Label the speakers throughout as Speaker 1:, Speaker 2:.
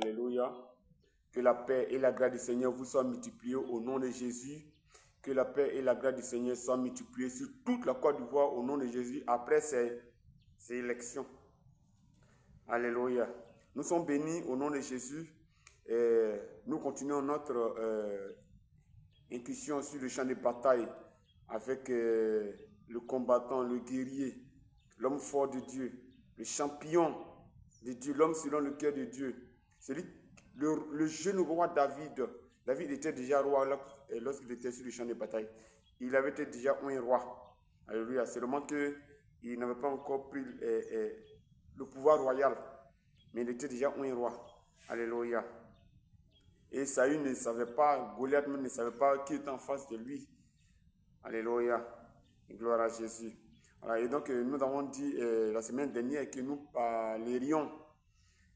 Speaker 1: Alléluia. Que la paix et la grâce du Seigneur vous soient multipliées au nom de Jésus. Que la paix et la grâce du Seigneur soient multipliées sur toute la Côte d'Ivoire au nom de Jésus après ces élections. Alléluia. Nous sommes bénis au nom de Jésus. Et nous continuons notre incursion sur le champ de bataille avec le combattant, le guerrier, l'homme fort de Dieu, le champion de Dieu, l'homme selon le cœur de Dieu. Le jeune roi David. David était déjà roi lorsqu'il était sur le champ de bataille. Il avait été déjà un roi. Alléluia. C'est seulement qu'il n'avait pas encore pris le pouvoir royal. Mais il était déjà un roi. Alléluia. Et Saül ne savait pas, Goliath même ne savait pas qui était en face de lui. Alléluia. Gloire à Jésus. Voilà. Et donc, nous avons dit la semaine dernière que nous parlerions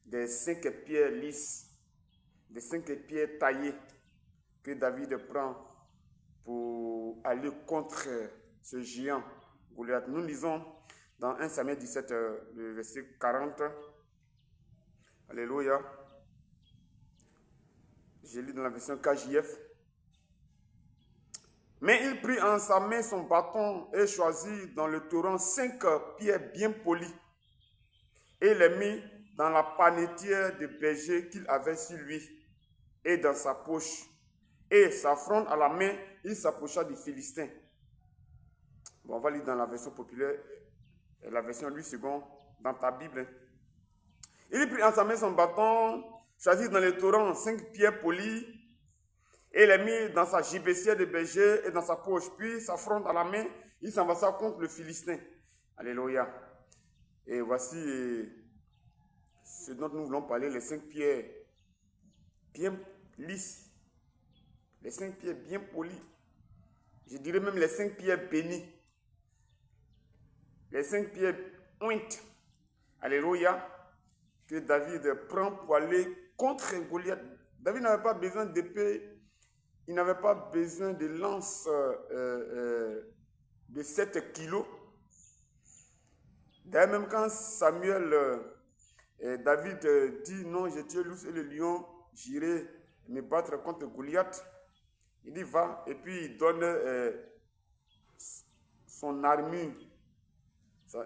Speaker 1: des 5 pierres lisses, des 5 pierres taillées que David prend pour aller contre ce géant Goliath. Nous lisons dans 1 Samuel 17, le verset 40. Alléluia. Je lis dans la version KJF. Mais il prit en sa main son bâton et choisit dans le torrent 5 pierres bien polies et les mit dans la panetière de berger qu'il avait sur lui et dans sa poche. Et sa fronde à la main, il s'approcha du Philistin. Bon, on va lire dans la version populaire, la version 8 secondes dans ta Bible. Il prit en sa main son bâton, choisit dans le torrent 5 pierres polies et les mit dans sa gibecière de berger et dans sa poche. Puis sa fronde à la main, il s'avança contre le Philistin. Alléluia. Et voici ce dont nous voulons parler, les 5 pierres bien lisses. Les 5 pierres bien polies. Je dirais même les 5 pierres bénies. Les 5 pierres ointes. Alléluia. Que David prend pour aller contre Goliath. David n'avait pas besoin d'épée. Il n'avait pas besoin de lance de 7 kilos. D'ailleurs, même quand David dit non, j'ai tué l'ours et le lion, j'irai me battre contre Goliath. Il y va et puis il donne son armure, son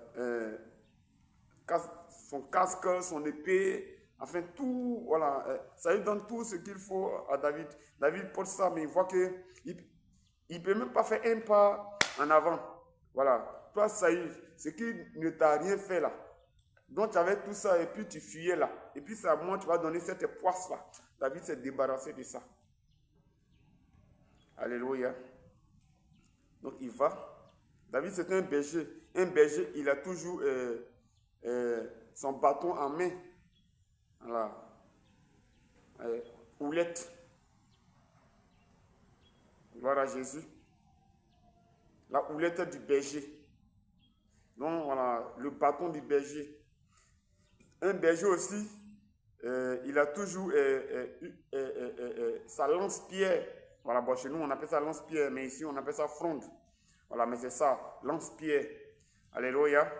Speaker 1: casque, son épée, enfin tout, voilà. Ça lui donne tout ce qu'il faut à David. David porte ça, mais il voit qu'il ne peut même pas faire un pas en avant. Voilà. Toi, Saül, ce qui ne t'a rien fait là. Donc tu avais tout ça et puis tu fuyais là. Et puis c'est à moi, tu vas donner cette poisse là. David s'est débarrassé de ça. Alléluia. Donc il va. David c'est un berger. Un berger, il a toujours son bâton en main. Voilà. Houlette. Gloire à Jésus. La houlette du berger. Donc voilà, le bâton du berger. Un berger aussi, il a toujours sa lance-pierre. Voilà, bon, chez nous on appelle ça lance-pierre, mais ici on appelle ça fronde. Voilà, mais c'est ça, lance-pierre. Alléluia.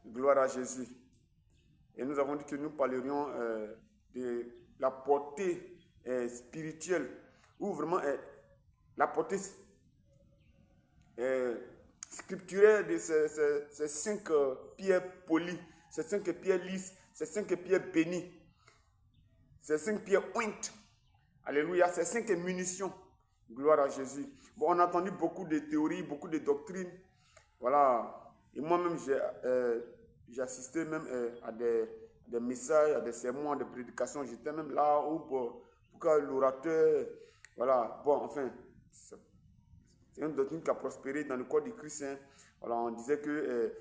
Speaker 1: Gloire à Jésus. Et nous avons dit que nous parlerions de la portée spirituelle, ou vraiment la portée scripturaire de ces 5 pierres polies, ces 5 pierres lisses, ces 5 pierres bénies, ces 5 pierres ointes. Alléluia, ces 5 munitions. Gloire à Jésus. Bon, on a entendu beaucoup de théories, beaucoup de doctrines. Voilà. Et moi-même, j'ai assisté même à des messages, à des sermons, à des prédications. J'étais même là où pour que l'orateur, voilà. Bon, enfin, c'est une doctrine qui a prospéré dans le corps du Christ. Hein. Voilà, on disait que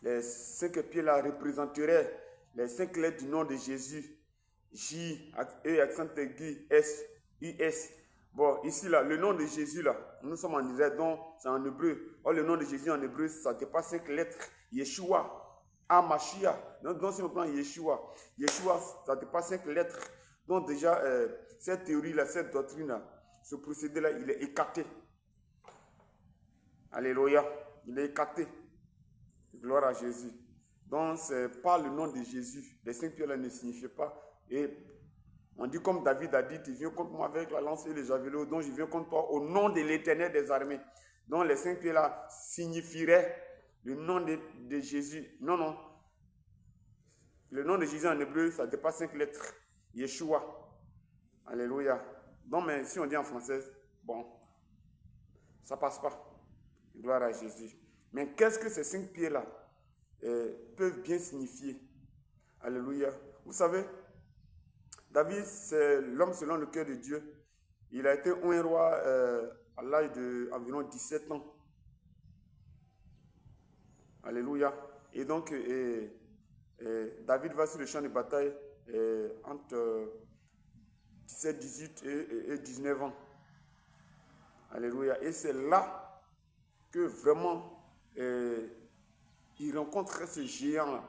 Speaker 1: les 5 pieds-là représenteraient les 5 lettres du nom de Jésus. J, E, accent aigu, S, US. Bon, ici, là, le nom de Jésus, là, nous sommes en Israël, donc c'est en hébreu. Or, le nom de Jésus en hébreu, ça dépasse 5 lettres. Yeshua, Amashia. Donc, si on prend Yeshua, ça dépasse 5 lettres. Donc, déjà, cette théorie-là, cette doctrine-là, ce procédé-là, il est écarté. Alléluia. Il est écarté. Gloire à Jésus. Donc, c'est pas le nom de Jésus. Les 5 pierres là ne signifiaient pas. Et on dit comme David a dit, tu viens contre moi avec la lance et les javelots, donc je viens contre toi au nom de l'Éternel des armées. Donc, les 5 pierres là signifieraient le nom de Jésus. Non, non. Le nom de Jésus en hébreu, ça dépasse 5 lettres. Yeshua. Alléluia. Donc, mais si on dit en français, bon, ça passe pas. Gloire à Jésus. Mais qu'est-ce que ces 5 pierres-là peuvent bien signifier? Alléluia. Vous savez, David, c'est l'homme selon le cœur de Dieu. Il a été un roi à l'âge d'environ 17 ans. Alléluia. Et donc, David va sur le champ de bataille entre 17, 18 et 19 ans. Alléluia. Et c'est là que vraiment il rencontre ce géant-là.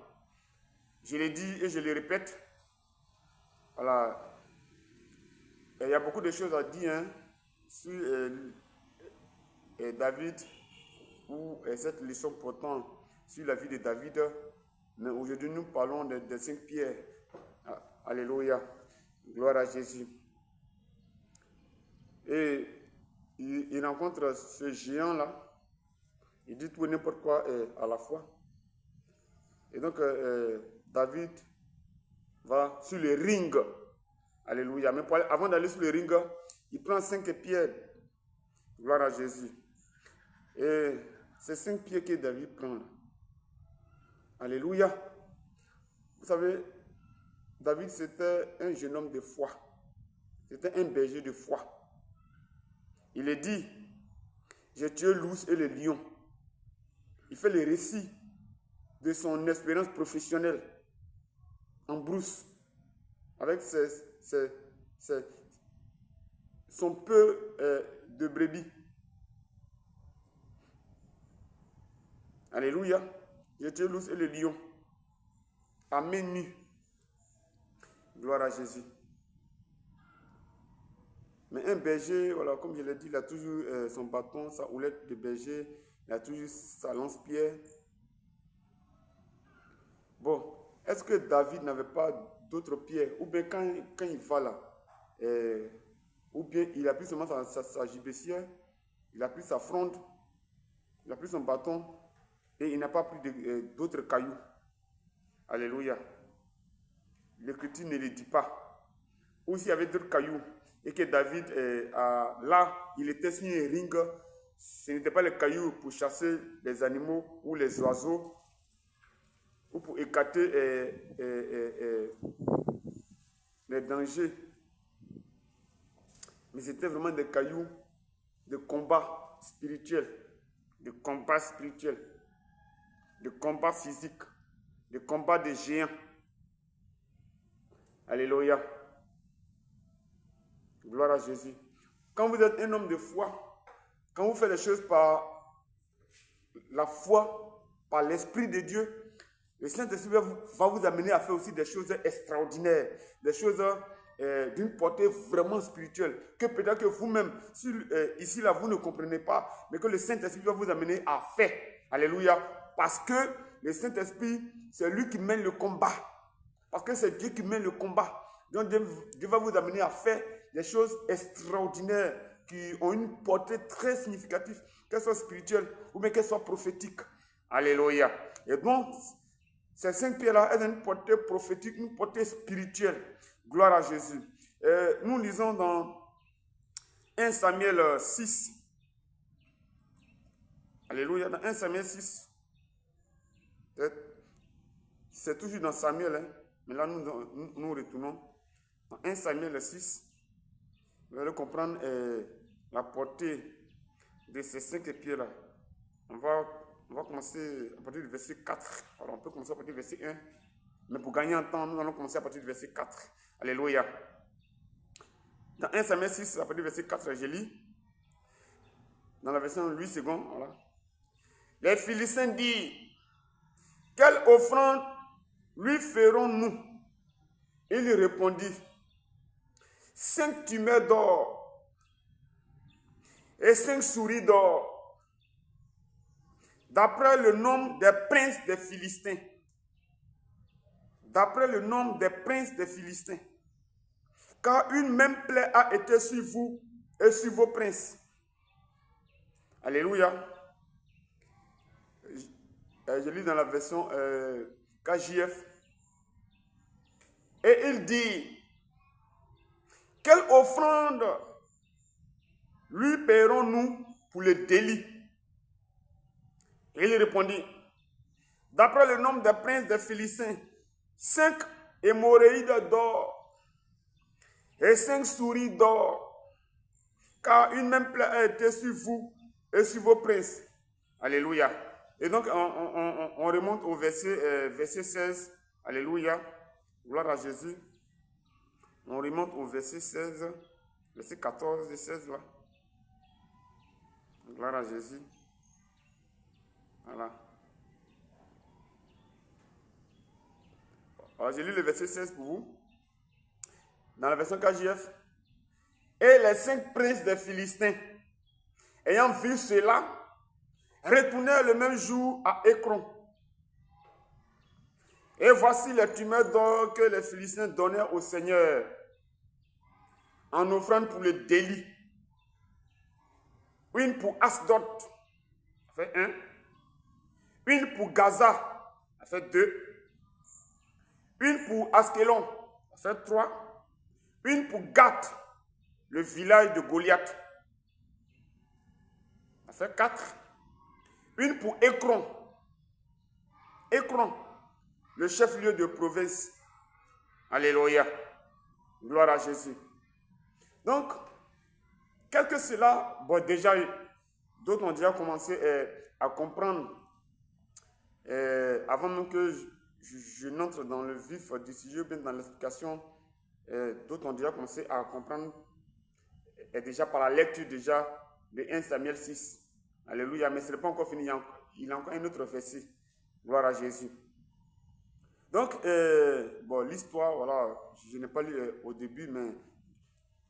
Speaker 1: Je l'ai dit et je le répète. Voilà. Il y a beaucoup de choses à dire sur David ou cette leçon portant sur la vie de David. Mais aujourd'hui, nous parlons des 5 pierres. Alléluia. Gloire à Jésus. Et il rencontre ce géant-là. Il dit tout et n'importe quoi à la fois. Et donc, David va sur le ring. Alléluia. Mais avant d'aller sur le ring, il prend 5 pierres. Gloire à Jésus. Et c'est 5 pierres que David prend. Alléluia. Vous savez, David, c'était un jeune homme de foi. C'était un berger de foi. Il est dit, j'ai tué l'ours et le lion. Il fait le récit de son expérience professionnelle en brousse avec son peu de brebis. Alléluia. J'ai tué l'ours et le lion à main nue. Gloire à Jésus. Mais un berger, voilà, comme je l'ai dit, il a toujours son bâton, sa houlette de berger, il a toujours sa lance-pierre. Bon, est-ce que David n'avait pas d'autres pierres? Ou bien quand il va là, ou bien il a pris seulement sa gibecière, il a pris sa fronde, il a pris son bâton, et il n'a pas pris d'autres cailloux. Alléluia. L'Écriture ne le dit pas. Ou s'il y avait d'autres cailloux, et que David, là, il était sur un ring, ce n'était pas les cailloux pour chasser les animaux ou les oiseaux, ou pour écarter les dangers. Mais c'était vraiment des cailloux de combat spirituel, de combat spirituel, de combat physique, de combat de géants. Alléluia. Gloire à Jésus. Quand vous êtes un homme de foi, quand vous faites les choses par la foi, par l'Esprit de Dieu, le Saint-Esprit va vous amener à faire aussi des choses extraordinaires, des choses d'une portée vraiment spirituelle, que peut-être que vous-même, ici là, vous ne comprenez pas, mais que le Saint-Esprit va vous amener à faire. Alléluia. Parce que le Saint-Esprit, c'est lui qui mène le combat. Parce que c'est Dieu qui mène le combat. Donc Dieu va vous amener à faire des choses extraordinaires qui ont une portée très significative, qu'elles soient spirituelles ou bien qu'elles soient prophétiques. Alléluia. Et donc, ces 5 pierres-là, elles ont une portée prophétique, une portée spirituelle. Gloire à Jésus. Nous lisons dans 1 Samuel 6. Alléluia. Dans 1 Samuel 6. C'est toujours dans Samuel, hein? Mais là, nous retournons dans 1 Samuel 6. Vous allez comprendre la portée de ces 5 pierres-là. On va commencer à partir du verset 4. Alors, on peut commencer à partir du verset 1. Mais pour gagner en temps, nous allons commencer à partir du verset 4. Alléluia. Dans 1 Samuel 6, à partir du verset 4, je lis. Dans la version 8 secondes, voilà. Les Philistins disent, quelle offrande lui ferons-nous? Il répondit, 5 tumeurs d'or et 5 souris d'or, d'après le nombre des princes des Philistins. d'après le nombre des princes des Philistins. Car une même plaie a été sur vous et sur vos princes. Alléluia. Je lis dans la version KJF. Et il dit, quelle offrande lui paierons-nous pour le délit? Et il répondit, d'après le nombre des princes des Philistins, 5 hémorroïdes d'or et 5 souris d'or, car une même plaie a été sur vous et sur vos princes. Alléluia. Et donc, on remonte au verset 16. Alléluia. Gloire à Jésus. On remonte au verset 16, verset 14 et 16 là. Gloire à Jésus. Voilà. Alors, j'ai lu le verset 16 pour vous. Dans la version KJF. Et les 5 princes des Philistins, ayant vu cela, retournèrent le même jour à Écron. Et voici les tumeurs d'or que les Philistins donnèrent au Seigneur en offrande pour le délit. Une pour Asdod, ça fait 1. Une pour Gaza, ça fait 2. Une pour Askelon, ça fait 3. Une pour Gath, le village de Goliath, ça fait 4. Une pour Écron. Écron, le chef-lieu de province. Alléluia. Gloire à Jésus. Donc, quel que cela, bon déjà, d'autres ont déjà commencé à comprendre, avant même que je n'entre dans le vif du sujet, bien dans l'explication, d'autres ont déjà commencé à comprendre, et déjà par la lecture déjà de 1 Samuel 6. Alléluia, mais ce n'est pas encore fini, il y a encore un autre verset. Gloire à Jésus. Donc, bon, l'histoire, voilà, je n'ai pas lu au début, mais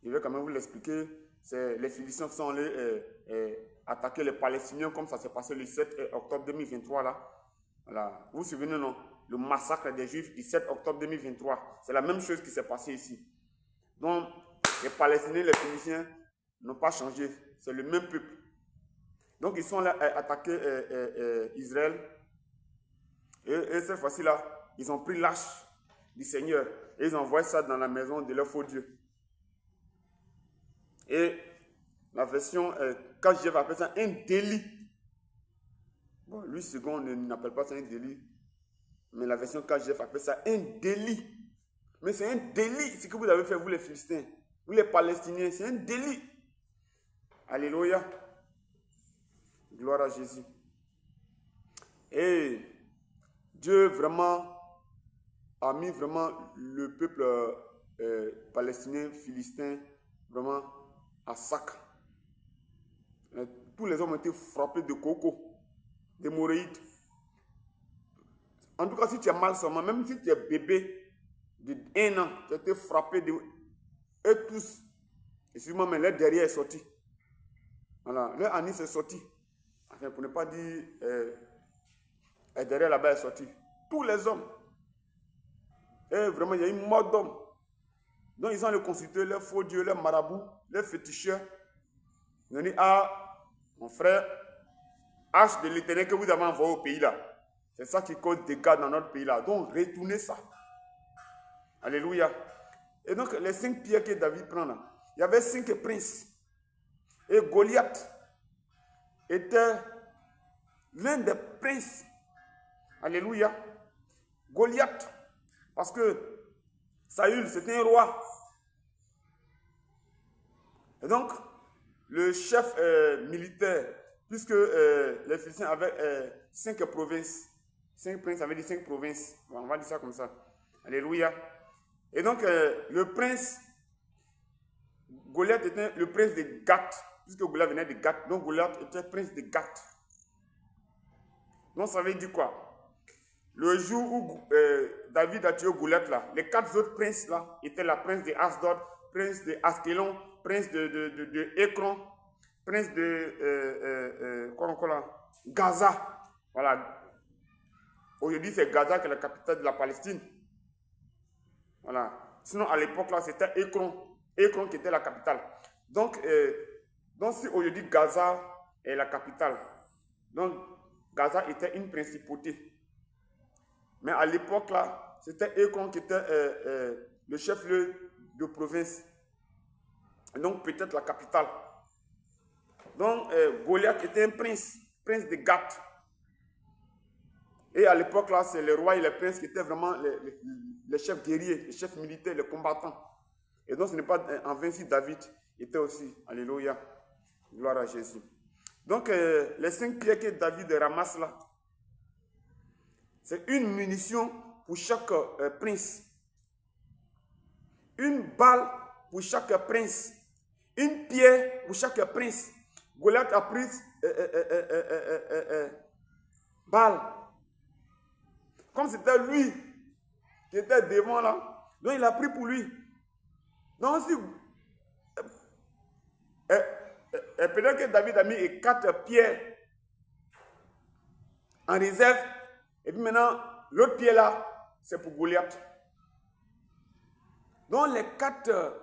Speaker 1: je vais quand même vous l'expliquer. C'est les Philistins sont allés attaquer les Palestiniens comme ça s'est passé le 7 octobre 2023 là. Voilà. Vous vous souvenez, non? Le massacre des Juifs du 7 octobre 2023. C'est la même chose qui s'est passé ici. Donc, les Palestiniens et les Philistins n'ont pas changé. C'est le même peuple. Donc, ils sont là à attaquer Israël. Et cette fois-ci-là, ils ont pris l'arche du Seigneur et ils ont envoyé ça dans la maison de leur faux Dieu. Et la version KJF appelle ça un délit. Bon, lui, second, n'appelle pas ça un délit. Mais la version KJF appelle ça un délit. Mais c'est un délit, ce que vous avez fait, vous les Philistins, vous les Palestiniens, c'est un délit. Alléluia. Gloire à Jésus. Et Dieu vraiment a mis vraiment le peuple palestinien, philistin, vraiment à sac. Tous les hommes ont été frappés de coco, d'hémorroïdes. En tout cas, si tu es mal seulement, même si tu es bébé de 1 an, tu as été frappé de... Eux tous, excusez-moi, mais leur derrière est sorti. Voilà, leur anis est sorti. Enfin, pour ne pas dire... derrière là-bas est sorti. Tous les hommes. Et vraiment, il y a une mort d'hommes. Donc, ils ont le consulté, leurs faux dieux, leurs marabouts, leurs féticheurs. Ils ont dit, ah, mon frère, hache de l'Éternel que vous avez envoyé au pays là. C'est ça qui cause des dégâts dans notre pays là. Donc, retournez ça. Alléluia. Et donc, les 5 pierres que David prend là, il y avait 5 princes. Et Goliath était l'un des princes. Alléluia. Goliath. Parce que Saül, c'était un roi. Et donc, le chef militaire, puisque les Philistins avaient 5 provinces, 5 princes avaient dit 5 provinces. Bon, on va dire ça comme ça. Alléluia. Et donc, le prince, Goliath était le prince de Gath, puisque Goliath venait de Gath. Donc, Goliath était prince de Gath. Donc, ça veut dire quoi? Le jour où David a tué Goliath, là, les 4 autres princes là étaient la prince de Asdod, prince de Askelon, prince de Écron, prince de quoi encore là? Gaza. Voilà. Aujourd'hui, c'est Gaza qui est la capitale de la Palestine. Voilà. Sinon, à l'époque, là, c'était Ekron. Ekron qui était la capitale. Donc si aujourd'hui Gaza est la capitale, donc Gaza était une principauté. Mais à l'époque, là, c'était Ekron qui était le chef-lieu de province. Et donc peut-être la capitale. Donc Goliath était un prince de Gath. Et à l'époque, là, c'est les rois et les princes qui étaient vraiment les chefs guerriers, les chefs militaires, les combattants. Et donc ce n'est pas en vain si David était aussi. Alléluia. Gloire à Jésus. Donc les 5 pierres que David ramasse là, c'est une munition pour chaque prince. Une balle pour chaque prince. Une pierre pour chaque prince. Goliath a pris balle. Comme c'était lui qui était devant là. Donc il a pris pour lui. Donc si peut-être que David a mis 4 pierres en réserve. Et puis maintenant, l'autre pierre là, c'est pour Goliath. Donc les 4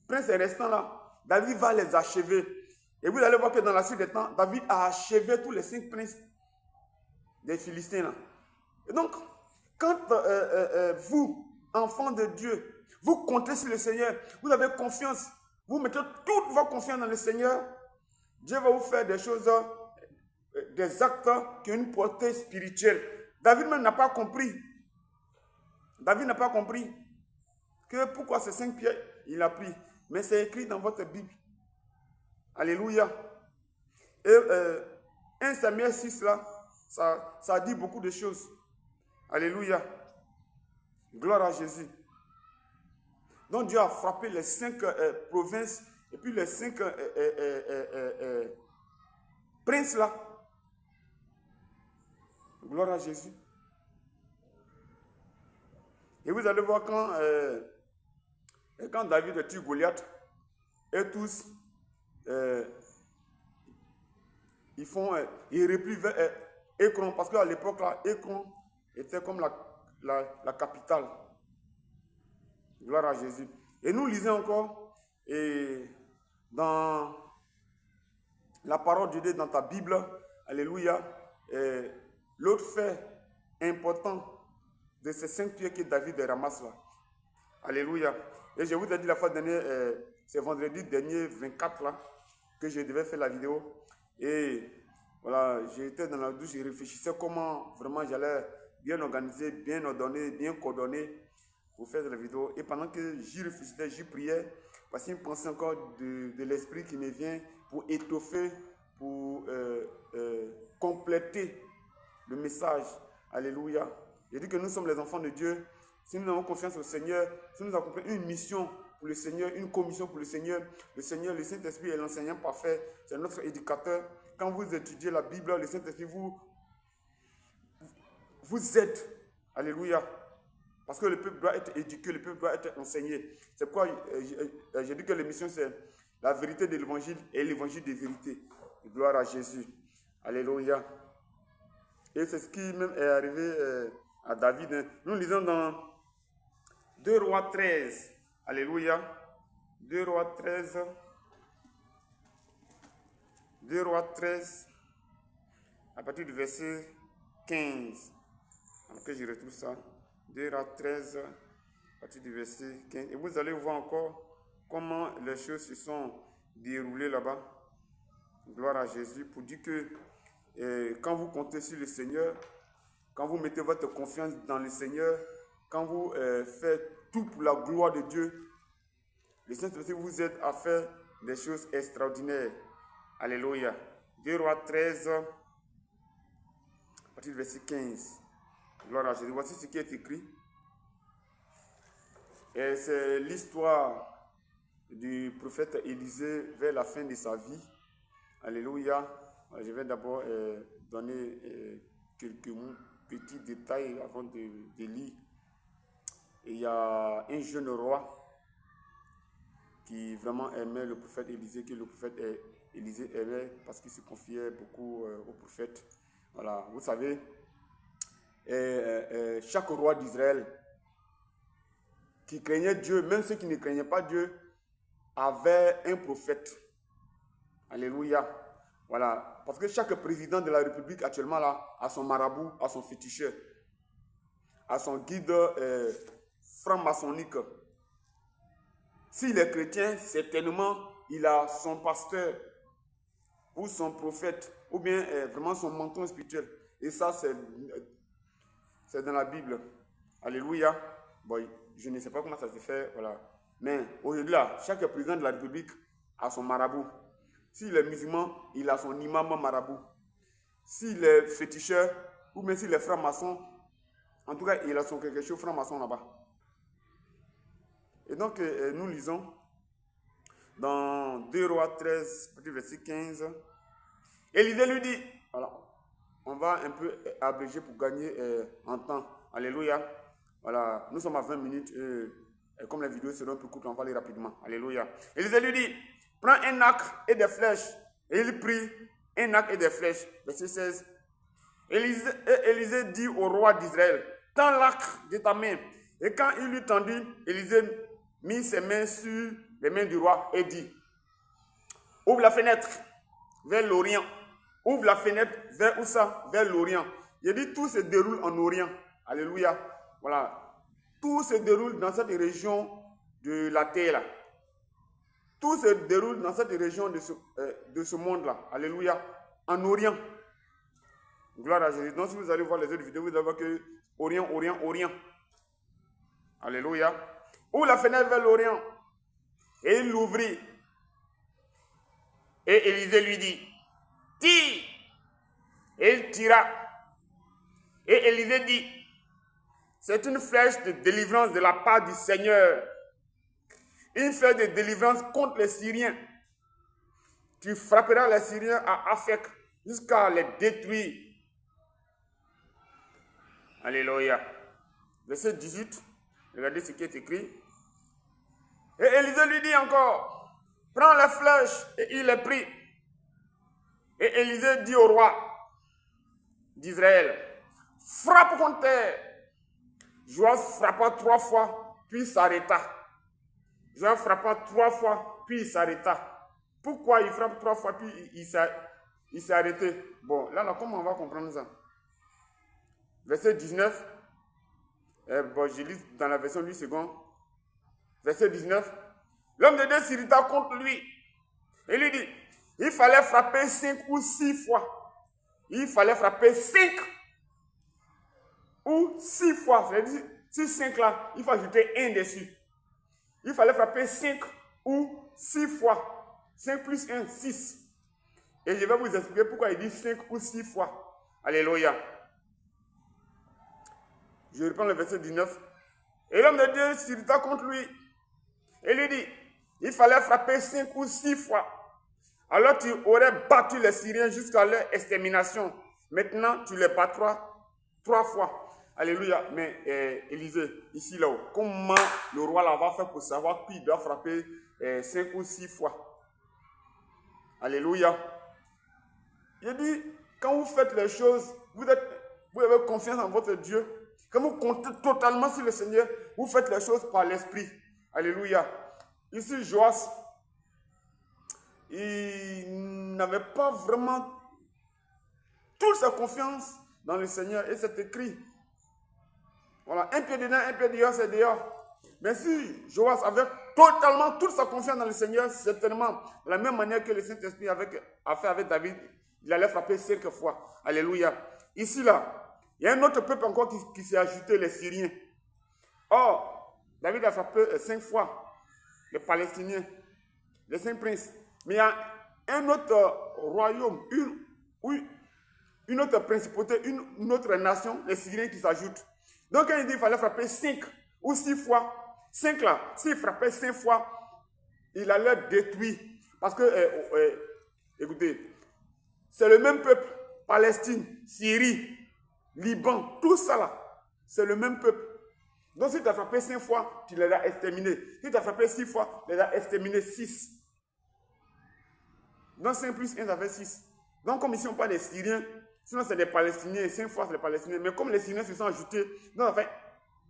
Speaker 1: princes restants là, David va les achever. Et vous allez voir que dans la suite des temps, David a achevé tous les 5 princes des Philistins là. Et donc, quand vous, enfants de Dieu, vous comptez sur le Seigneur, vous avez confiance, vous mettez toute votre confiance dans le Seigneur, Dieu va vous faire des choses, des actes qui ont une portée spirituelle. David même n'a pas compris. David n'a pas compris que pourquoi ces 5 pierres il a pris. Mais c'est écrit dans votre Bible. Alléluia. Et 1 Samuel 6 là, ça dit beaucoup de choses. Alléluia. Gloire à Jésus. Donc Dieu a frappé les 5 provinces et puis les 5 princes là. Gloire à Jésus. Et vous allez voir quand David tue Goliath, et tous, ils replient vers Ekron, parce qu'à l'époque là, Ekron était comme la capitale. Gloire à Jésus. Et nous lisons encore, et dans la parole de Dieu, dans ta Bible, alléluia, l'autre fait important de ces 5 pierres que David ramasse là. Alléluia. Et je vous ai dit la fois dernière, c'est vendredi dernier, 24 là, que je devais faire la vidéo. Et voilà, j'étais dans la douche, je réfléchissais comment vraiment j'allais bien organiser, bien ordonner, bien coordonner pour faire la vidéo. Et pendant que j'y réfléchissais, j'y priais, parce qu'il me pensait encore de l'esprit qui me vient pour étoffer, pour compléter le message. Alléluia. Je dis que nous sommes les enfants de Dieu. Si nous avons confiance au Seigneur, si nous avons une mission pour le Seigneur, une commission pour le Seigneur, le Saint-Esprit est l'enseignant parfait, c'est notre éducateur. Quand vous étudiez la Bible, le Saint-Esprit vous aide. Alléluia. Parce que le peuple doit être éduqué, le peuple doit être enseigné. C'est pourquoi j'ai dit que l'émission c'est la vérité de l'évangile et l'évangile de vérité. Gloire à Jésus. Alléluia. Et c'est ce qui même est arrivé à David. Nous lisons dans 2 Rois 13. Alléluia. 2 Rois 13. 2 Rois 13. À partir du verset 15. Alors que je retrouve ça. 2 Rois 13. À partir du verset 15. Et vous allez voir encore comment les choses se sont déroulées là-bas. Gloire à Jésus. Pour dire que quand vous comptez sur le Seigneur, quand vous mettez votre confiance dans le Seigneur, quand vous faites tout pour la gloire de Dieu, le Saint-Esprit vous aide à faire des choses extraordinaires. Alléluia. 2 Rois 13, à partir du verset 15. Gloire à Jésus. Voici ce qui est écrit. Et c'est l'histoire du prophète Élisée vers la fin de sa vie. Alléluia. Je vais d'abord donner quelques petits détails avant de lire. Il y a un jeune roi qui vraiment aimait le prophète Élisée, que le prophète Élisée aimait parce qu'il se confiait beaucoup au prophète. Voilà, vous savez, chaque roi d'Israël qui craignaient Dieu, même ceux qui ne craignaient pas Dieu, avaient un prophète. Alléluia. Voilà. Parce que chaque président de la République actuellement là a son marabout, a son féticheur, a son guide franc-maçonnique. S'il est chrétien, certainement, il a son pasteur ou son prophète, ou bien vraiment son menton spirituel. Et ça, c'est dans la Bible. Alléluia. Bon, je ne sais pas comment ça se fait, voilà. Mais aujourd'hui, là, chaque président de la République a son marabout. S'il est musulman, il a son imam marabout. S'il est féticheur, ou même s'il est franc-maçon, en tout cas, il a son quelque chose franc-maçon là-bas. Et donc, nous lisons dans 2 Rois 13, verset 15. Élisée lui dit, voilà, on va un peu abréger pour gagner en temps. Alléluia. Voilà, nous sommes à 20 minutes. Et comme les vidéos seront un peu courtes, on va aller rapidement. Alléluia. Élisée lui dit, prends un arc et des flèches. Et il prit un arc et des flèches. Verset 16. Élisée dit au roi d'Israël, tends l'arc de ta main. Et quand il lui tendit, Élisée mit ses mains sur les mains du roi et dit, ouvre la fenêtre vers l'Orient. Ouvre la fenêtre vers où ça? Vers l'Orient. Il dit, tout se déroule en Orient. Alléluia. Voilà. Tout se déroule dans cette région de la terre là. Tout se déroule dans cette région de ce monde-là. Alléluia. En Orient. Gloire à Jésus. Donc si vous allez voir les autres vidéos, vous allez voir que Orient, Orient, Orient. Alléluia. Ouvre la fenêtre vers l'Orient. Et il l'ouvrit. Et Élisée lui dit, tire. Et il tira. Et Élisée dit, c'est une flèche de délivrance de la part du Seigneur. Une flèche de délivrance contre les Syriens. Tu frapperas les Syriens à Aphek jusqu'à les détruire. Alléluia. Verset 18. Regardez ce qui est écrit. Et Élisée lui dit encore, prends la flèche, et il les prit. Et Élisée dit au roi d'Israël, frappe contre terre. Joas frappa 3 fois, puis s'arrêta. Joas frappa 3 fois, puis il s'arrêta. Pourquoi il frappe 3 fois, puis il s'est arrêté? Bon, là, comment on va comprendre ça? Verset 19. Bon, je lis dans la version 8 secondes. Verset 19. L'homme de Dieu s'irrita contre lui. Et lui dit, il fallait frapper 5 ou 6 fois. Il fallait frapper 5 ou 6 fois. C'est-à-dire, si 5 là, il faut ajouter 1 dessus. Il fallait frapper 5 ou 6 fois. 5 plus 1, 6. Et je vais vous expliquer pourquoi il dit 5 ou 6 fois. Alléluia. Je reprends le verset 19. Et l'homme de Dieu s'irrita contre lui. Et lui dit, il fallait frapper 5 ou 6 fois. Alors tu aurais battu les Syriens jusqu'à leur extermination. Maintenant, tu les battras 3 fois. Alléluia. Mais Élisée, ici là-haut, comment le roi là va faire pour savoir qu'il doit frapper 5 ou 6 fois? Alléluia. Il dit, quand vous faites les choses, vous avez confiance en votre Dieu. Quand vous comptez totalement sur le Seigneur, vous faites les choses par l'Esprit. Alléluia. Ici, Joas, il n'avait pas vraiment toute sa confiance dans le Seigneur. Et c'est écrit. Voilà, un pied dedans, un pied dehors, c'est dehors. Mais si Joas avait totalement toute sa confiance dans le Seigneur, certainement, de la même manière que le Saint-Esprit a fait avec David, il allait frapper 5 fois. Alléluia. Ici, là, il y a un autre peuple encore qui s'est ajouté, les Syriens. Or, David a frappé 5 fois les Palestiniens, les 5 princes. Mais il y a un autre royaume, une autre principauté, une autre nation, les Syriens qui s'ajoutent. Donc, quand il dit qu'il fallait frapper 5 ou 6 fois, 5 là, s'il frappait 5 fois, il allait détruire. Parce que, écoutez, c'est le même peuple, Palestine, Syrie, Liban, tout ça là, c'est le même peuple. Donc, si tu as frappé 5 fois, tu les as exterminés. Si tu as frappé 6 fois, tu les as exterminés 6. Donc, 5 plus 1, ça fait 6. Donc, comme ici, on parle des Syriens, sinon c'est des Palestiniens, 5 fois c'est les Palestiniens. Mais comme les Syriens se sont ajoutés, donc ça fait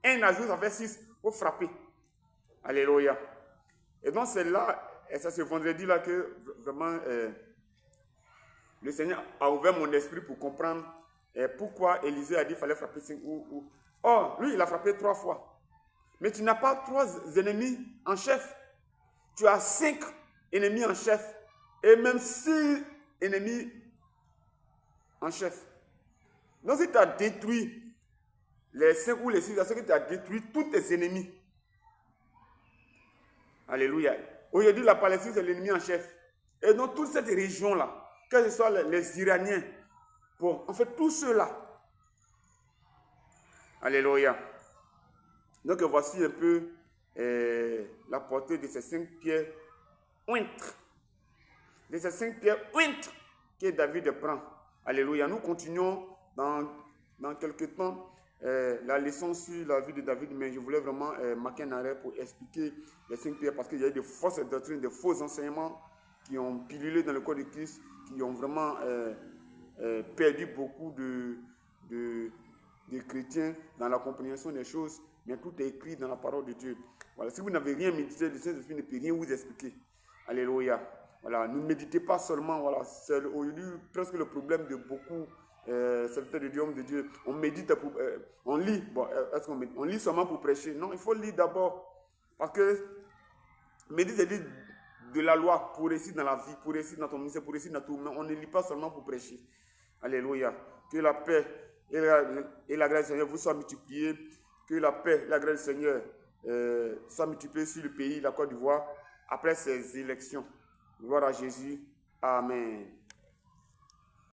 Speaker 1: 1 ajout, ça fait 6 pour frapper. Alléluia. Et donc c'est là, et c'est ce vendredi-là que vraiment le Seigneur a ouvert mon esprit pour comprendre pourquoi Élisée a dit qu'il fallait frapper 5 ou. Or, lui, il a frappé 3 fois. Mais tu n'as pas 3 ennemis en chef. Tu as 5 ennemis en chef. Et même 6 ennemis en chef. Donc si tu as détruit les 5 ou les 6, c'est que tu as détruit tous tes ennemis. Alléluia. Aujourd'hui, la Palestine, c'est l'ennemi en chef. Et dans toute cette région-là, que ce soit les Iraniens, bon, en fait, tous ceux-là. Alléluia. Donc, voici un peu la portée de ces 5 pierres ointes. De ces 5 pierres ointes que David prend. Alléluia. Nous continuons dans quelques temps la leçon sur la vie de David, mais je voulais vraiment marquer un arrêt pour expliquer les 5 pierres parce qu'il y a eu de fausses doctrines, de faux enseignements qui ont pilulé dans le corps de Christ, qui ont vraiment perdu beaucoup de chrétiens dans la compréhension des choses, mais tout est écrit dans la parole de Dieu. Voilà. Si vous n'avez rien médité, le Saint-Esprit ne peut rien vous expliquer. Alléluia. Voilà. Ne méditez pas seulement. Voilà. C'est aujourd'hui presque le problème de beaucoup serviteurs de Dieu, hommes de Dieu. On médite, on lit. Bon, est-ce qu'on médite? On lit seulement pour prêcher. Non, il faut lire d'abord. Parce que méditer, c'est de la loi pour réussir dans la vie, pour réussir dans ton ministère, pour réussir dans tout. Mais on ne lit pas seulement pour prêcher. Alléluia. Que la paix et la grâce du Seigneur vous soient multipliées. Que la paix et la grâce du Seigneur soient multipliées sur le pays, la Côte d'Ivoire, après ces élections. Gloire à Jésus. Amen.